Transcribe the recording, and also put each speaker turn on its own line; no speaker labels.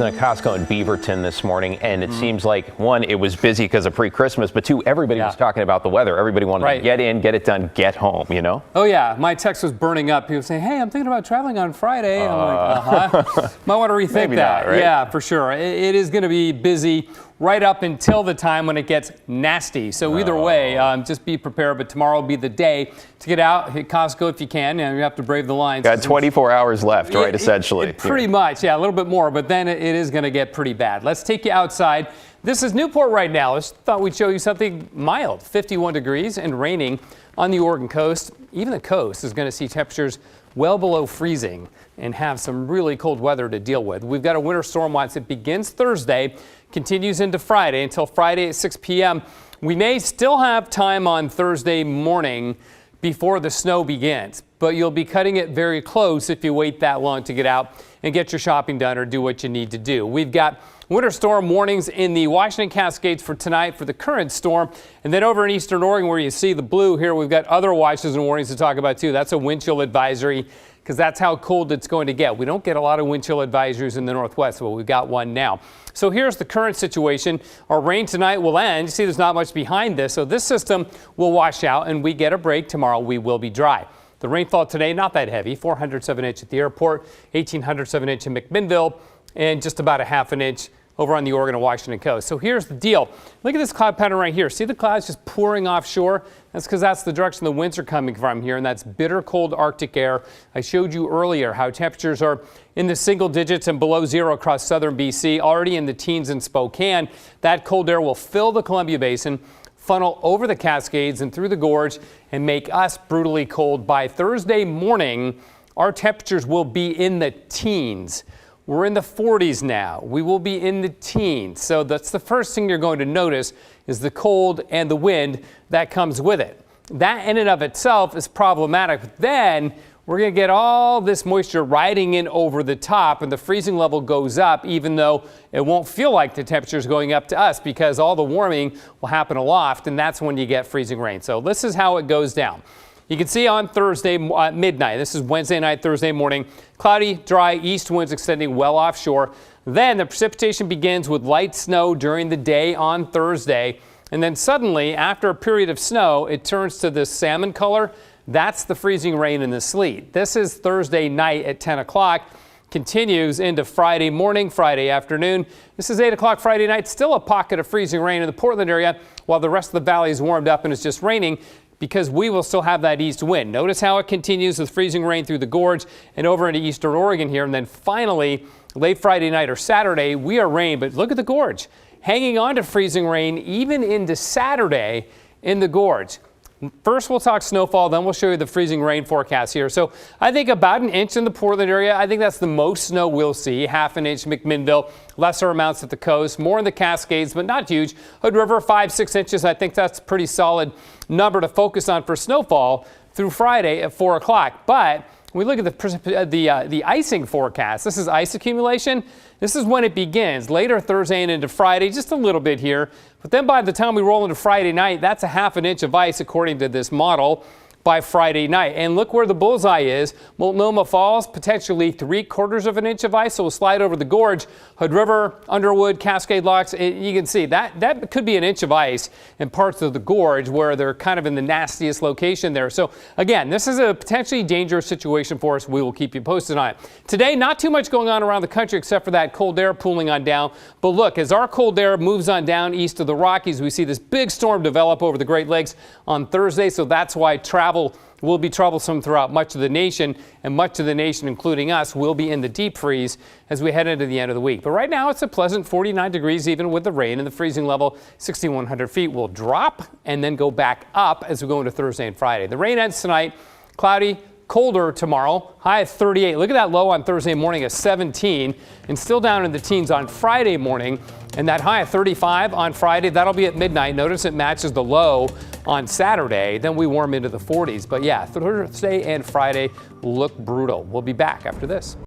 In a Costco in Beaverton this morning, and it seems like, one, it was busy because of pre-Christmas, but two, everybody was talking about the weather. Everybody wanted to get in, get it done, get home, you know?
Oh, yeah. My text was burning up. People saying, hey, I'm thinking about traveling on Friday. I'm like, might want to rethink
Maybe
that.
not, right?
Yeah, for sure. It is going to be busy right up until the time when it gets nasty. So either way, just be prepared. But tomorrow will be the day to get out, hit Costco if you can. And you have to brave the lines.
Got 24 hours left, right, essentially.
Pretty much, yeah, a little bit more. But then it is going to get pretty bad. Let's take you outside. This is Newport right now. I thought we'd show you something mild, 51 degrees and raining on the Oregon coast. Even the coast is going to see temperatures well below freezing and have some really cold weather to deal with. We've got a winter storm watch that begins Thursday, continues into Friday until Friday at 6 p.m. We may still have time on Thursday morning before the snow begins, but you'll be cutting it very close if you wait that long to get out and get your shopping done or do what you need to do. We've got winter storm warnings in the Washington Cascades for tonight for the current storm. And then over in eastern Oregon where you see the blue here, we've got other watches and warnings to talk about too. That's a wind chill advisory because that's how cold it's going to get. We don't get a lot of wind chill advisories in the northwest, but we've got one now. So here's the current situation. Our rain tonight will end. You see there's not much behind this. So this system will wash out and we get a break. Tomorrow we will be dry. The rainfall today, not that heavy, 407 inch at the airport, 1,807 inch in McMinnville, and just about a half an inch over on the Oregon and Washington coast. So here's the deal. Look at this cloud pattern right here. See the clouds just pouring offshore? That's because that's the direction the winds are coming from here, and that's bitter cold Arctic air. I showed you earlier how temperatures are in the single digits and below zero across southern BC, already in the teens in Spokane. That cold air will fill the Columbia Basin, funnel over the Cascades and through the gorge and make us brutally cold. By Thursday morning, our temperatures will be in the teens. We're in the 40s now. We will be in the teens. So that's the first thing you're going to notice is the cold and the wind that comes with it. That in and of itself is problematic. But then we're going to get all this moisture riding in over the top and the freezing level goes up, even though it won't feel like the temperature is going up to us because all the warming will happen aloft, and that's when you get freezing rain. So this is how it goes down. You can see on Thursday midnight, this is Wednesday night, Thursday morning, cloudy, dry, east winds extending well offshore. Then the precipitation begins with light snow during the day on Thursday. And then suddenly, after a period of snow, it turns to this salmon color. That's the freezing rain and the sleet. This is Thursday night at 10 o'clock. Continues into Friday morning, Friday afternoon. This is 8 o'clock Friday night. Still a pocket of freezing rain in the Portland area, while the rest of the valley is warmed up and it's just raining, because we will still have that east wind. Notice how it continues with freezing rain through the gorge and over into eastern Oregon here. And then finally, late Friday night or Saturday, we are rain. But look at the gorge, hanging on to freezing rain even into Saturday in the gorge. First, we'll talk snowfall, then we'll show you the freezing rain forecast here. So I think about an inch in the Portland area. I think that's the most snow we'll see. Half an inch McMinnville, lesser amounts at the coast, more in the Cascades, but not huge. Hood River, 5-6 inches. I think that's a pretty solid number to focus on for snowfall through Friday at 4 o'clock. But when we look at the icing forecast, this is ice accumulation. This is when it begins, later Thursday and into Friday, just a little bit here. But then by the time we roll into Friday night, that's a half an inch of ice according to this model by Friday night. And look where the bullseye is. Multnomah Falls, potentially 3/4 of an inch of ice. So we'll slide over the gorge. Hood River, Underwood, Cascade Locks. You can see that could be an inch of ice in parts of the gorge where they're kind of in the nastiest location there. So again, this is a potentially dangerous situation for us. We will keep you posted on it. Today, not too much going on around the country except for that cold air pooling on down. But look, as our cold air moves on down east of the Rockies, we see this big storm develop over the Great Lakes on Thursday. So that's why travel will be troublesome throughout much of the nation, and much of the nation, including us, will be in the deep freeze as we head into the end of the week. But right now, it's a pleasant 49 degrees, even with the rain, and the freezing level, 6,100 feet, will drop and then go back up as we go into Thursday and Friday. The rain ends tonight, cloudy, colder tomorrow, high at 38. Look at that low on Thursday morning at 17, and still down in the teens on Friday morning. And that high at 35 on Friday, that'll be at midnight. Notice it matches the low on Saturday. Then we warm into the 40s. But yeah, Thursday and Friday look brutal. We'll be back after this.